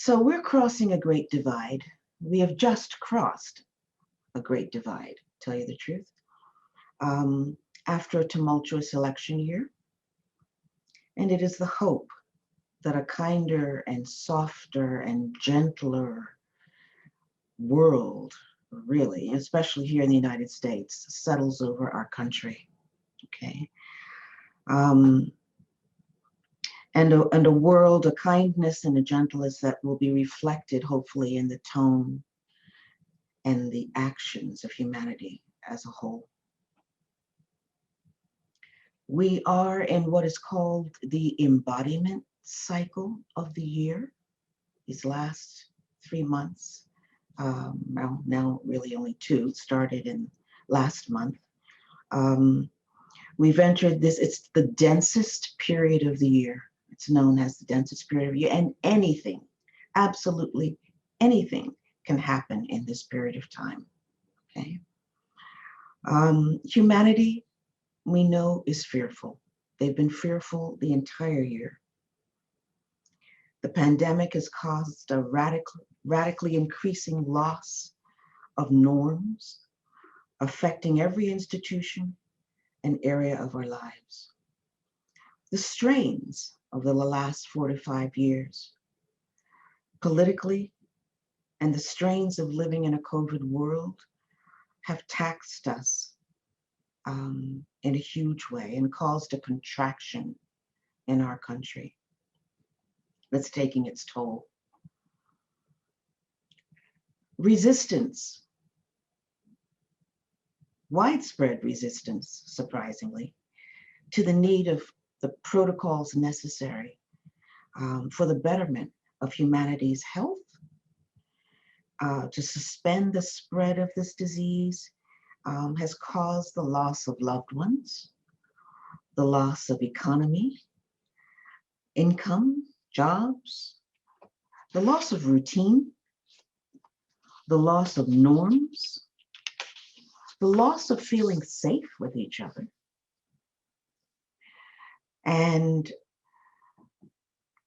So we're crossing a great divide. We have just crossed a great divide, to tell you the truth. After a tumultuous election year, and it is the hope that a kinder and softer and gentler world, really, especially here in the United States, settles over our country. Okay. And a world, a kindness and a gentleness that will be reflected, hopefully, in the tone and the actions of humanity as a whole. We are in what is called the embodiment cycle of the year, these last 3 months. Now really only 2, started in last month. We've entered this, it's the densest period of the year. It's known as the densest period of the year, and anything, absolutely anything can happen in this period of time, okay? Humanity, we know, is fearful. They've been fearful the entire year. The pandemic has caused a radically increasing loss of norms, affecting every institution and area of our lives. The strains of the last 4 to 5 years, politically, and the strains of living in a COVID world have taxed us in a huge way and caused a contraction in our country that's taking its toll. Resistance, widespread resistance, surprisingly, to the need of the protocols necessary for the betterment of humanity's health, to suspend the spread of this disease, has caused the loss of loved ones, the loss of economy, income, jobs, the loss of routine, the loss of norms, the loss of feeling safe with each other. And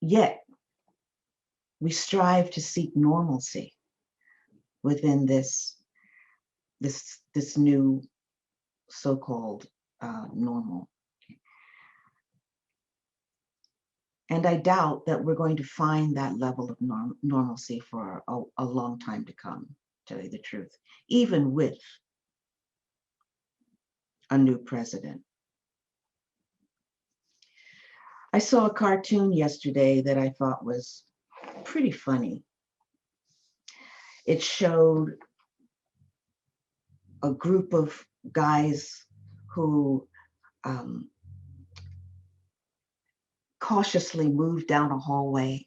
yet, we strive to seek normalcy within this new so-called normal. And I doubt that we're going to find that level of normalcy for a long time to come, to tell you the truth, even with a new president. I saw a cartoon yesterday that I thought was pretty funny. It showed a group of guys who cautiously moved down a hallway,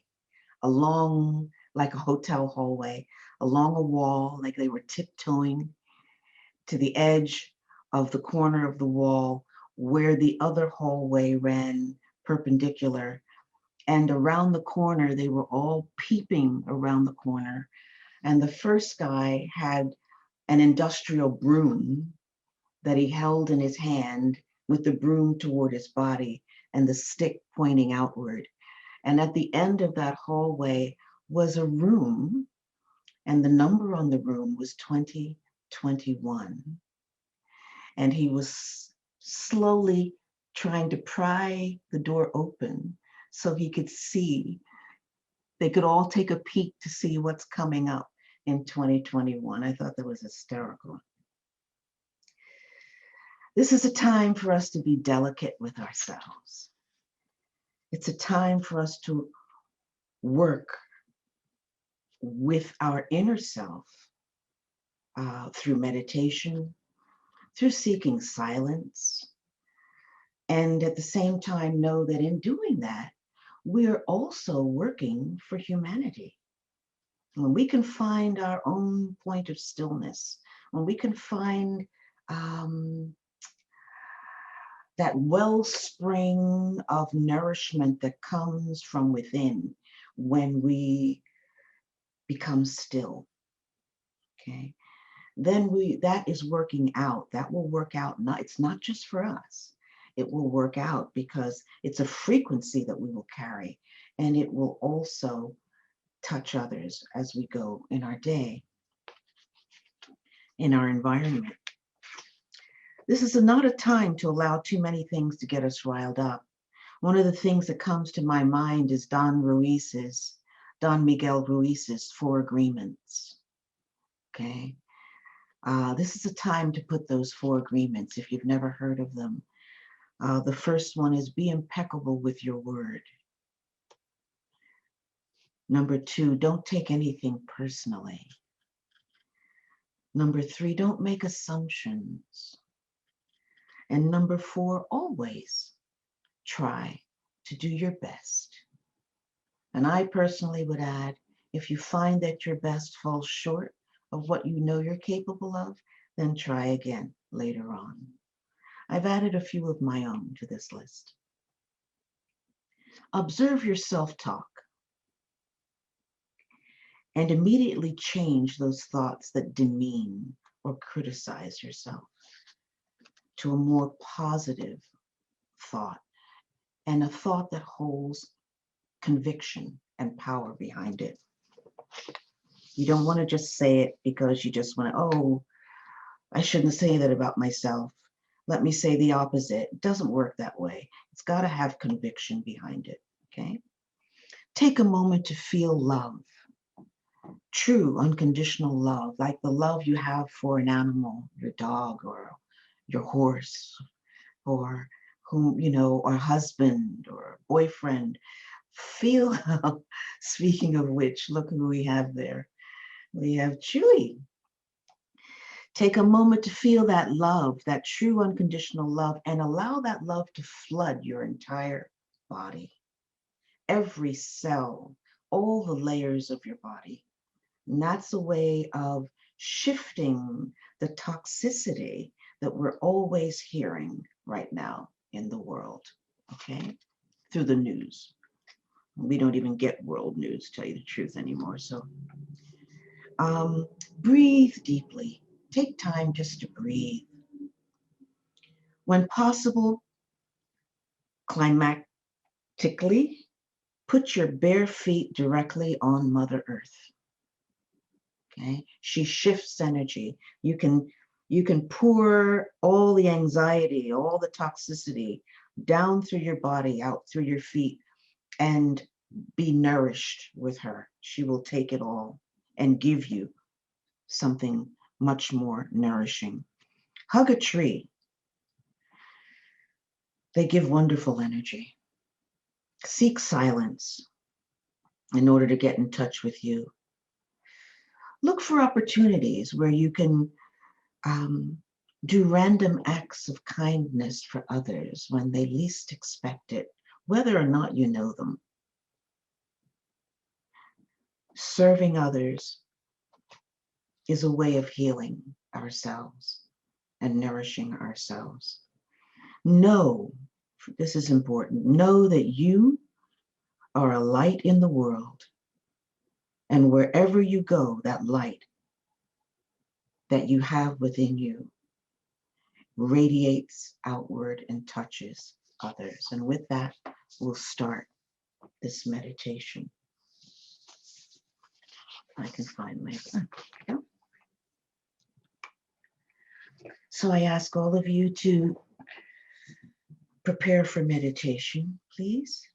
along, like a hotel hallway, along a wall, like they were tiptoeing to the edge of the corner of the wall where the other hallway ran perpendicular. And around the corner, they were all peeping around the corner. And the first guy had an industrial broom that he held in his hand with the broom toward his body and the stick pointing outward. And at the end of that hallway was a room, and the number on the room was 2021. And he was slowly trying to pry the door open so he could see, they could all take a peek to see what's coming up in 2021. I thought that was hysterical. This is a time for us to be delicate with ourselves. It's a time for us to work with our inner self through meditation, through seeking silence, and at the same time know that in doing that, we are also working for humanity. When we can find our own point of stillness, when we can find that wellspring of nourishment that comes from within when we become still, okay? Then that is working out. That will work out. It's not just for us. It will work out because it's a frequency that we will carry, and it will also touch others as we go in our day, in our environment. This is not a time to allow too many things to get us riled up. One of the things that comes to my mind is Don Miguel Ruiz's 4 agreements. Okay. This is a time to put those 4 agreements if you've never heard of them. The first one is be impeccable with your word. Number 2, don't take anything personally. Number 3, don't make assumptions. And number 4, always try to do your best. And I personally would add, if you find that your best falls short of what you know you're capable of, then try again later on. I've added a few of my own to this list. Observe your self-talk and immediately change those thoughts that demean or criticize yourself to a more positive thought, and a thought that holds conviction and power behind it. You don't want to just say it because you just want to, oh, I shouldn't say that about myself. Let me say the opposite. It doesn't work that way. It's got to have conviction behind it, okay? Take a moment to feel love. True, unconditional love, like the love you have for an animal, your dog or your horse, or whom, or husband or boyfriend. Feel, speaking of which, look who we have there. We have Chewy. Take a moment to feel that love, that true unconditional love, and allow that love to flood your entire body. Every cell, all the layers of your body. And that's a way of shifting the toxicity that we're always hearing right now in the world, okay? Through the news. We don't even get world news, to tell you the truth, anymore. So breathe deeply. Take time just to breathe. When possible, climactically, put your bare feet directly on Mother Earth. Okay? She shifts energy. You can pour all the anxiety, all the toxicity down through your body, out through your feet, and be nourished with her. She will take it all and give you something much more nourishing. Hug a tree. They give wonderful energy. Seek silence in order to get in touch with you. Look for opportunities where you can do random acts of kindness for others when they least expect it, whether or not you know them. Serving others is a way of healing ourselves and nourishing ourselves. Know, this is important, know that you are a light in the world, and wherever you go, that light that you have within you radiates outward and touches others. And with that, we'll start this meditation. I can find my. So I ask all of you to prepare for meditation, please.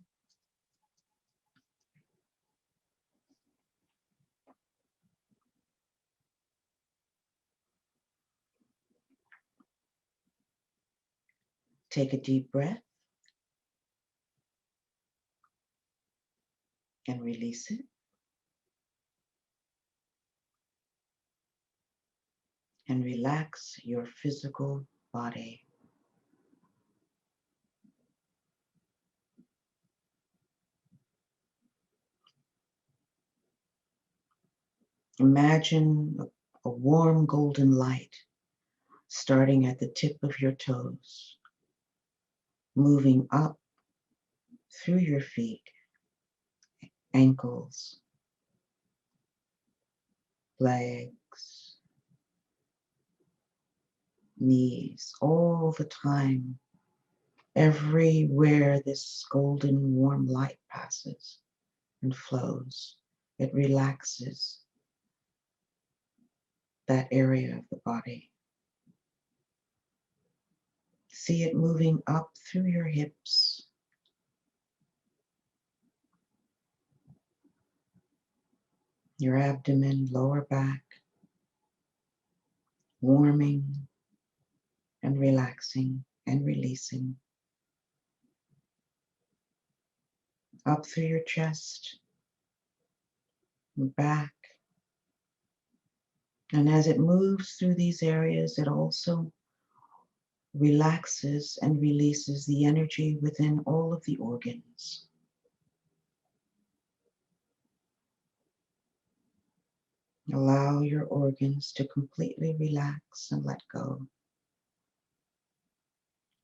Take a deep breath and release it. And relax your physical body. Imagine a warm golden light starting at the tip of your toes, moving up through your feet, ankles, legs, knees, all the time. Everywhere this golden warm light passes and flows, it relaxes that area of the body. See it moving up through your hips, your abdomen, lower back, warming and relaxing and releasing. Up through your chest and back. And as it moves through these areas, it also relaxes and releases the energy within all of the organs. Allow your organs to completely relax and let go.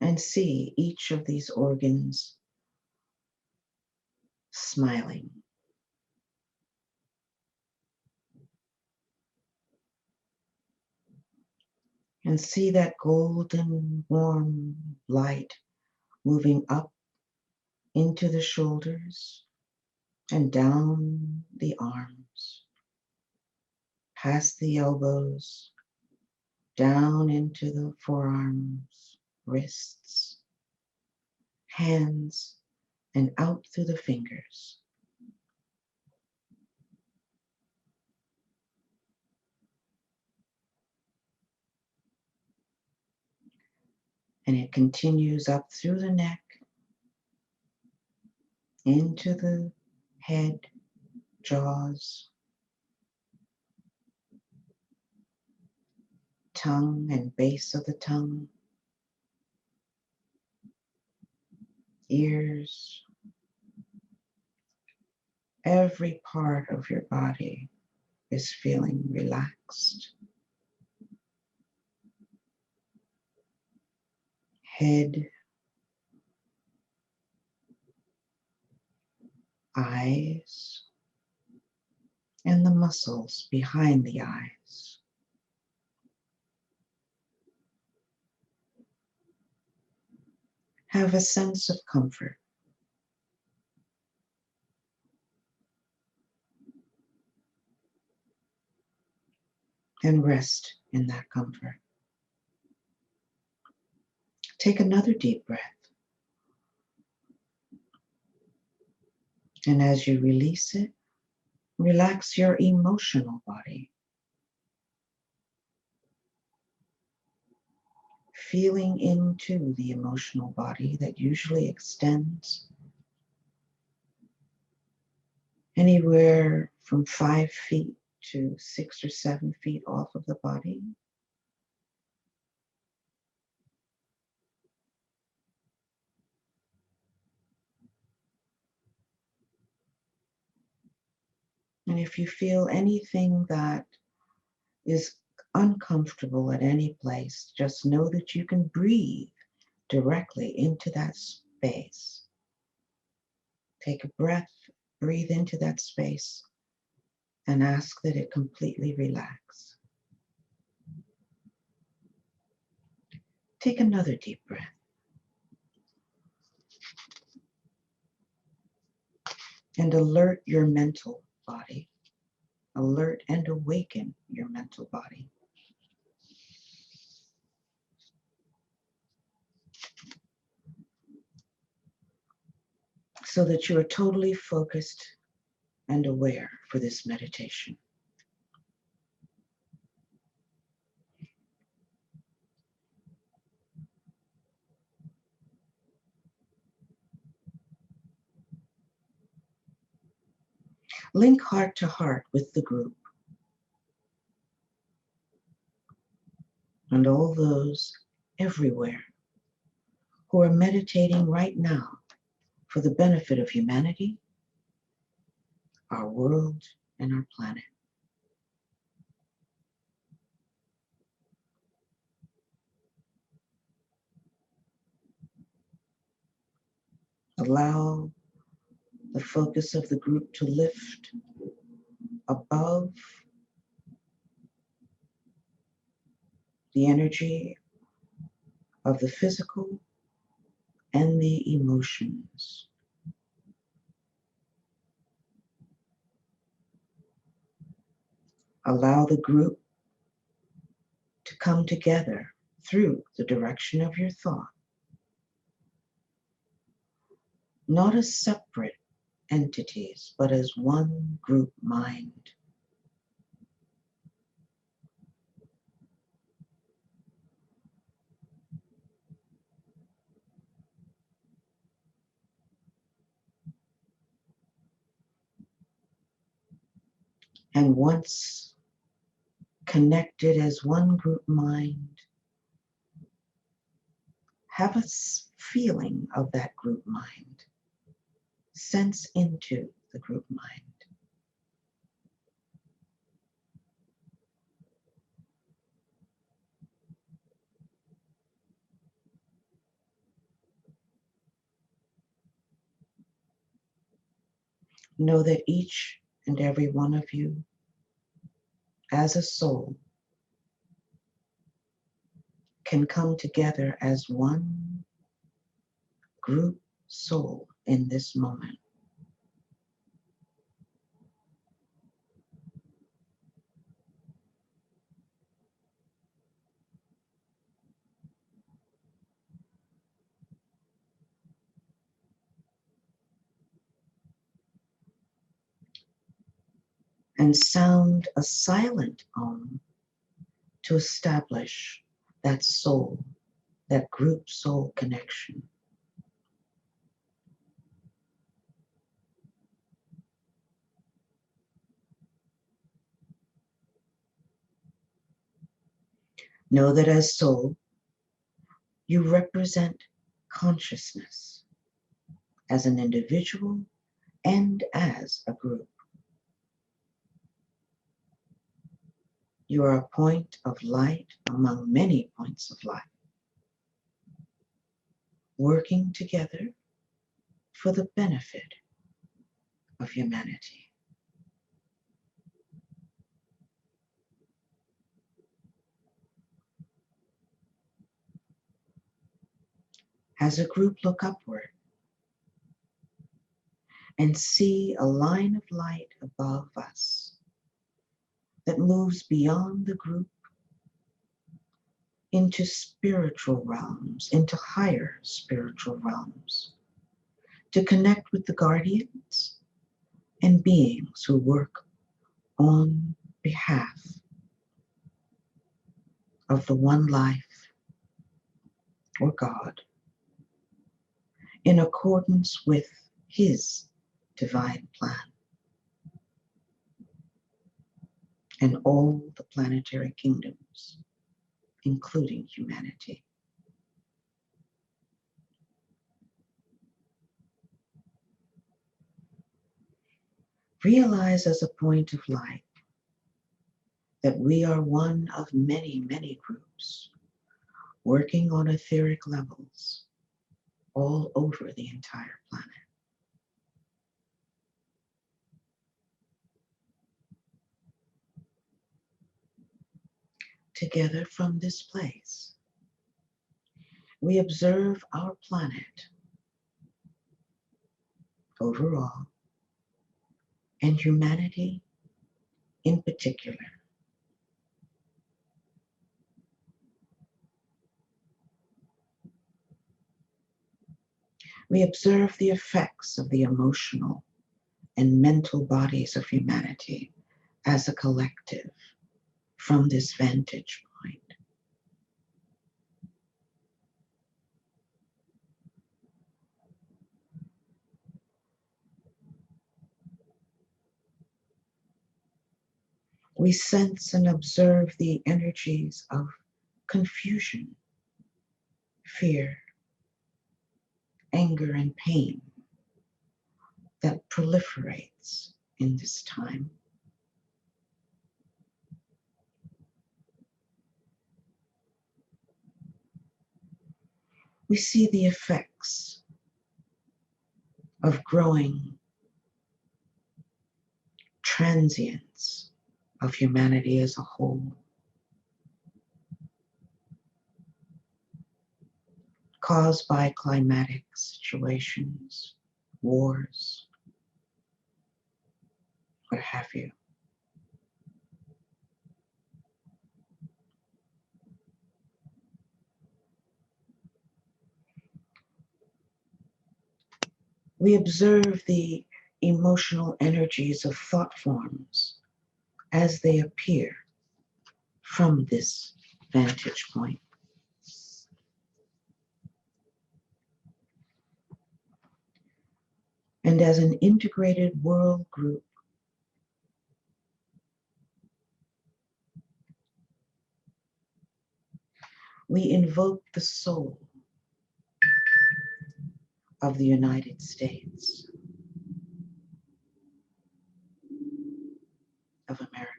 And see each of these organs smiling. And see that golden, warm light moving up into the shoulders and down the arms, past the elbows, down into the forearms, wrists, hands, and out through the fingers. And it continues up through the neck, into the head, jaws, tongue and base of the tongue, ears. Every part of your body is feeling relaxed. Head, eyes, and the muscles behind the eyes. Have a sense of comfort. And rest in that comfort. Take another deep breath. And as you release it, relax your emotional body. Feeling into the emotional body that usually extends anywhere from 5 feet to 6 or 7 feet off of the body. And if you feel anything that is uncomfortable at any place, just know that you can breathe directly into that space. Take a breath, breathe into that space, and ask that it completely relax. Take another deep breath. And alert your mental body. Alert and awaken your mental body. So that you are totally focused and aware for this meditation. Link heart to heart with the group and all those everywhere who are meditating right now for the benefit of humanity, our world, and our planet. Allow the focus of the group to lift above the energy of the physical and the emotions. Allow the group to come together through the direction of your thought, not as separate entities, but as one group mind. And once connected as one group mind, have a feeling of that group mind. Sense into the group mind. Know that each and every one of you, as a soul, can come together as one group soul in this moment. And sound a silent Om to establish that soul, that group soul connection. Know that as soul, you represent consciousness as an individual and as a group. You are a point of light among many points of light, working together for the benefit of humanity. As a group, look upward and see a line of light above us that moves beyond the group into spiritual realms, into higher spiritual realms, to connect with the guardians and beings who work on behalf of the one life or God, in accordance with His divine plan and all the planetary kingdoms, including humanity. Realize as a point of light that we are one of many, many groups working on etheric levels all over the entire planet. Together from this place, we observe our planet overall and humanity in particular. We observe the effects of the emotional and mental bodies of humanity as a collective from this vantage point. We sense and observe the energies of confusion, fear, anger, and pain that proliferates in this time. We see the effects of growing transience of humanity as a whole, caused by climatic situations, wars, what have you. We observe the emotional energies of thought forms as they appear from this vantage point. And as an integrated world group, we invoke the soul of the United States of America.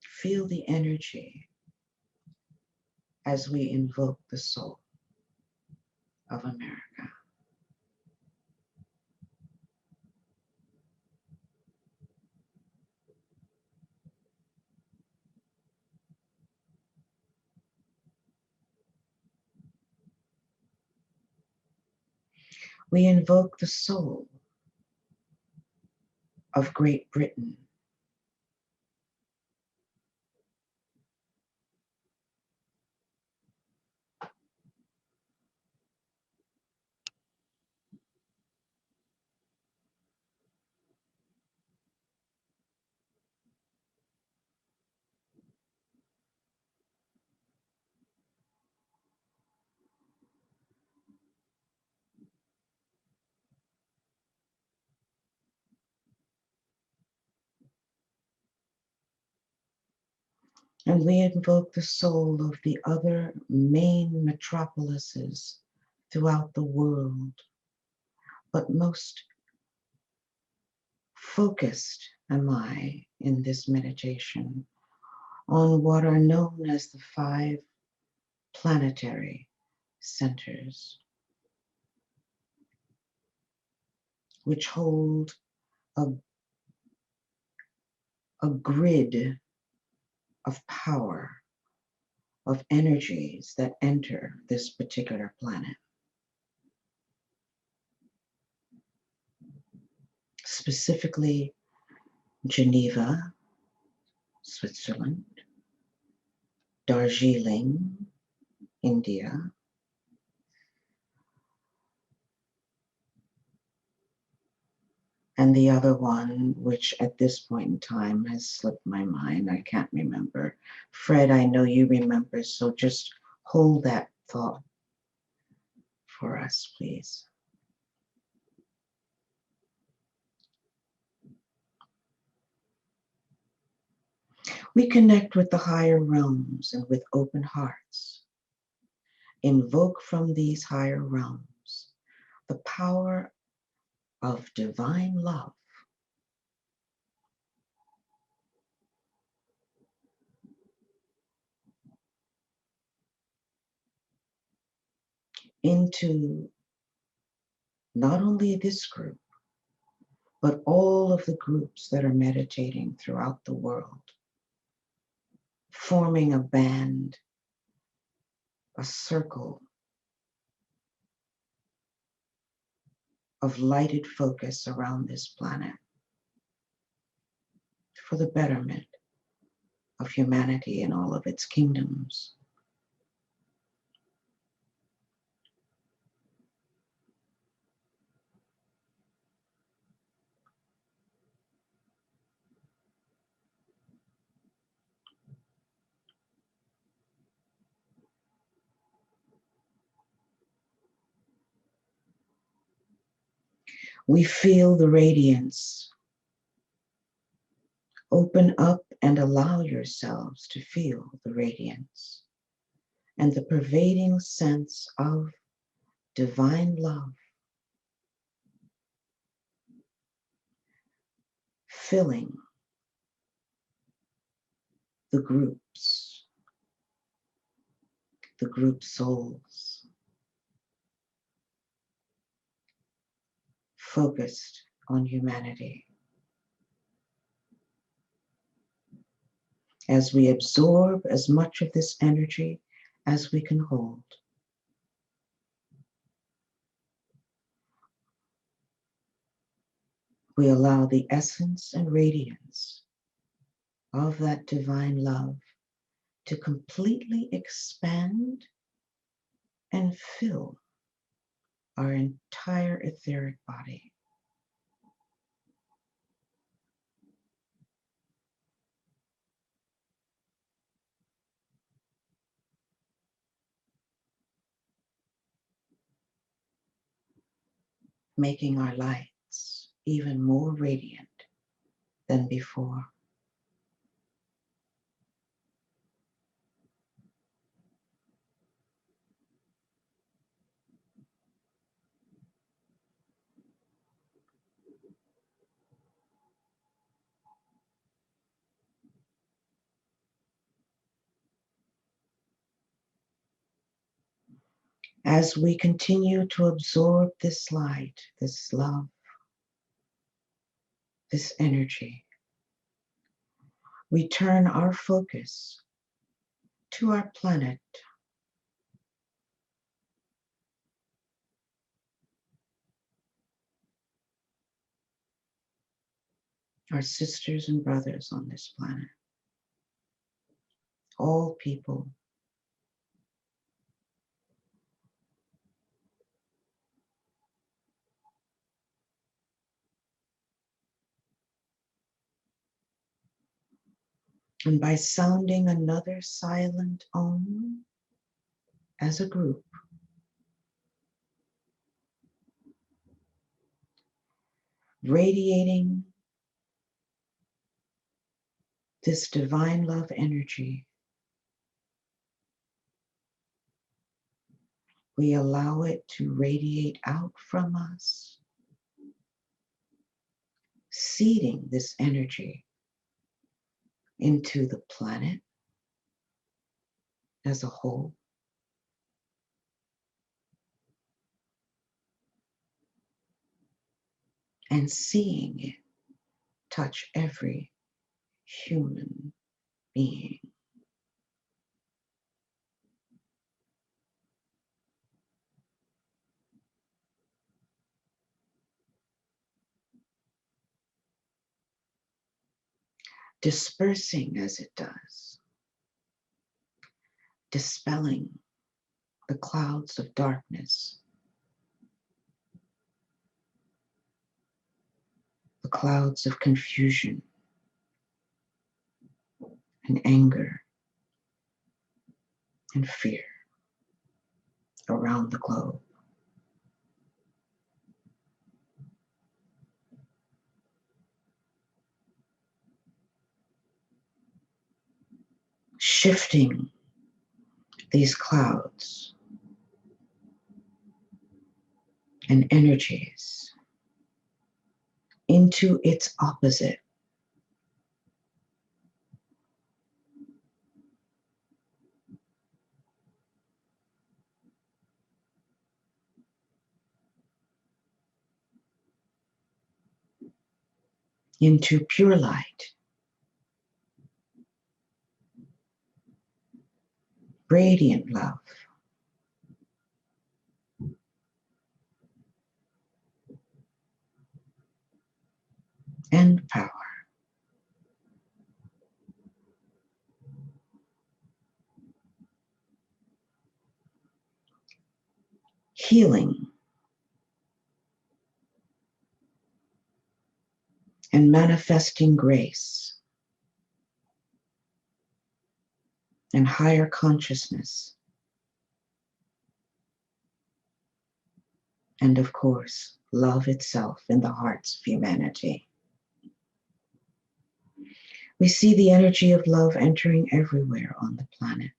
Feel the energy as we invoke the soul of America. We invoke the soul of Great Britain. And we invoke the soul of the other main metropolises throughout the world, but most focused am I in this meditation on what are known as the 5 planetary centers, which hold a grid of power, of energies that enter this particular planet. Specifically, Geneva, Switzerland, Darjeeling, India, and the other one, which at this point in time has slipped my mind, I can't remember. Fred, I know you remember, so just hold that thought for us, please. We connect with the higher realms and with open hearts. Invoke from these higher realms the power of divine love into not only this group, but all of the groups that are meditating throughout the world, forming a band, a circle of lighted focus around this planet for the betterment of humanity and all of its kingdoms. We feel the radiance. Open up and allow yourselves to feel the radiance and the pervading sense of divine love filling the groups, the group souls, focused on humanity. As we absorb as much of this energy as we can hold, We allow the essence and radiance of that divine love to completely expand and fill our entire etheric body. Making our lights even more radiant than before. As we continue to absorb this light, this love, this energy, we turn our focus to our planet, our sisters and brothers on this planet, all people. And by sounding another silent Om as a group, radiating this divine love energy, we allow it to radiate out from us, seeding this energy into the planet as a whole, and seeing it touch every human being. Dispersing as it does, dispelling the clouds of darkness, the clouds of confusion and anger and fear around the globe. Shifting these clouds and energies into its opposite, into pure light, radiant love, and power. Healing and manifesting grace and higher consciousness, and of course, love itself in the hearts of humanity. We see the energy of love entering everywhere on the planet.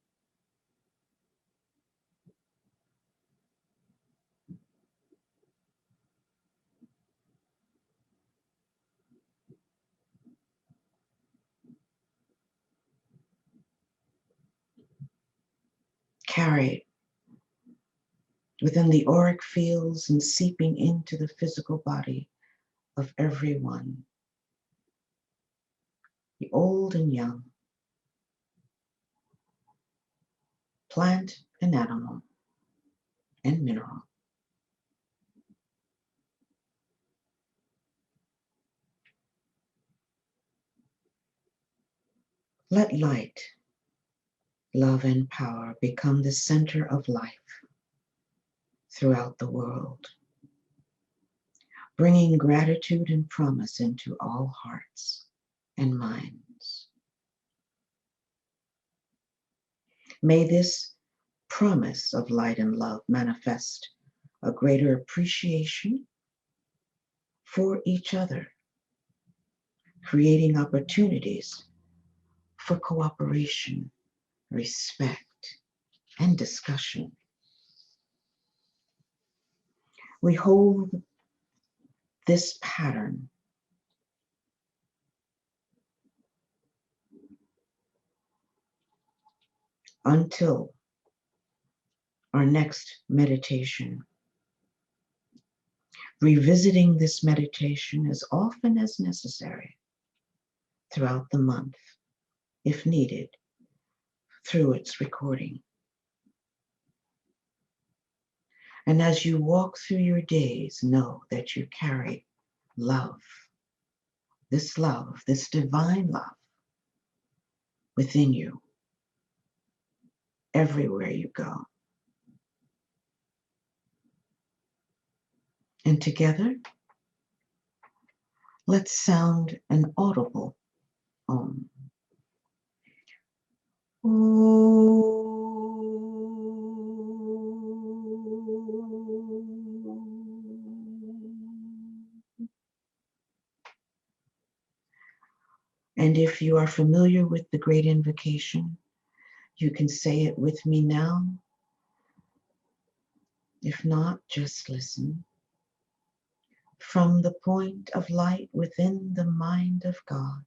Carried within the auric fields and seeping into the physical body of everyone, the old and young, plant and animal and mineral. Let light, love, and power become the center of life throughout the world, bringing gratitude and promise into all hearts and minds. May this promise of light and love manifest a greater appreciation for each other, creating opportunities for cooperation, respect, and discussion. We hold this pattern until our next meditation, revisiting this meditation as often as necessary throughout the month, if needed, through its recording. And as you walk through your days, know that you carry love, this divine love within you, everywhere you go. And together, let's sound an audible Om. And if you are familiar with the great invocation, you can say it with me now. If not, just listen. From the point of light within the mind of God,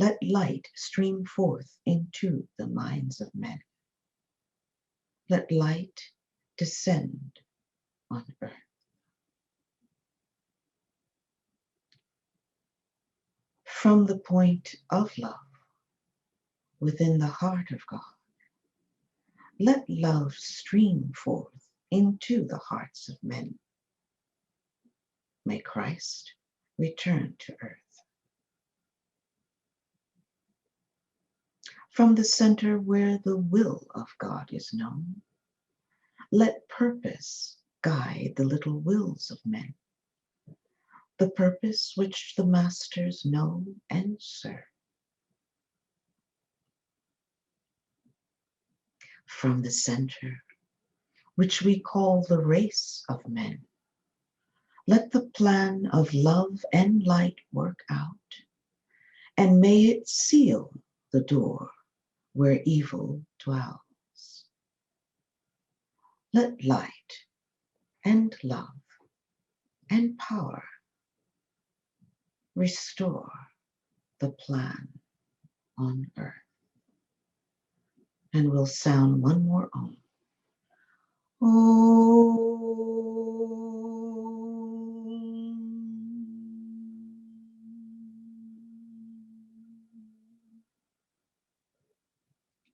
let light stream forth into the minds of men. Let light descend on earth. From the point of love within the heart of God, let love stream forth into the hearts of men. May Christ return to earth. From the center where the will of God is known, let purpose guide the little wills of men, the purpose which the masters know and serve. From the center, which we call the race of men, let the plan of love and light work out, and may it seal the door where evil dwells. Let light and love and power restore the plan on earth. And we'll sound one more Om.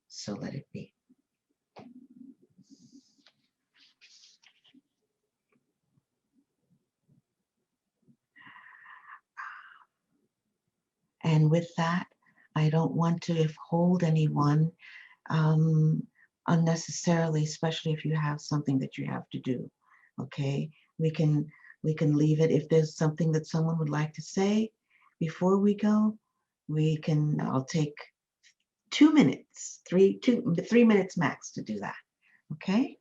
So let it be. And with that, I don't want to hold anyone unnecessarily, especially if you have something that you have to do. Okay, we can leave it. If there's something that someone would like to say before we go, I'll take 2 minutes, 3 minutes max to do that. Okay.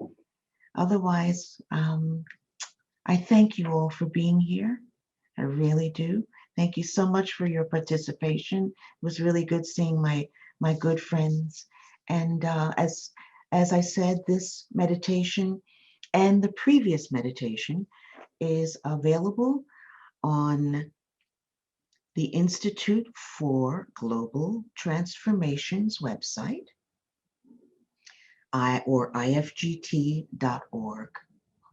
Otherwise, I thank you all for being here. I really do. Thank you so much for your participation. It was really good seeing my good friends. And as I said, this meditation and the previous meditation is available on the Institute for Global Transformation's website, or ifgt.org.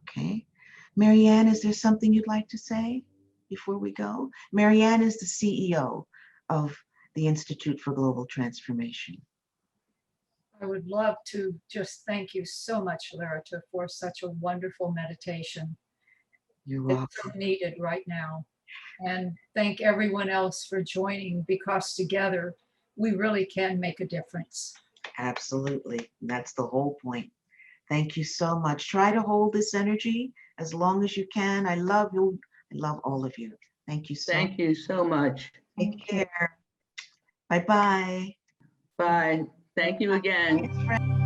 Okay. Marianne, is there something you'd like to say before we go? Marianne is the CEO of the Institute for Global Transformation. I would love to just thank you so much, Lyrata, for such a wonderful meditation. You're welcome. It's so needed right now. And thank everyone else for joining, because together we really can make a difference. Absolutely. That's the whole point. Thank you so much. Try to hold this energy as long as you can. I love you. I love all of you. Thank you so much. Thank you so much. Take care. Bye-bye. Bye. Thank you again. Thanks, friend.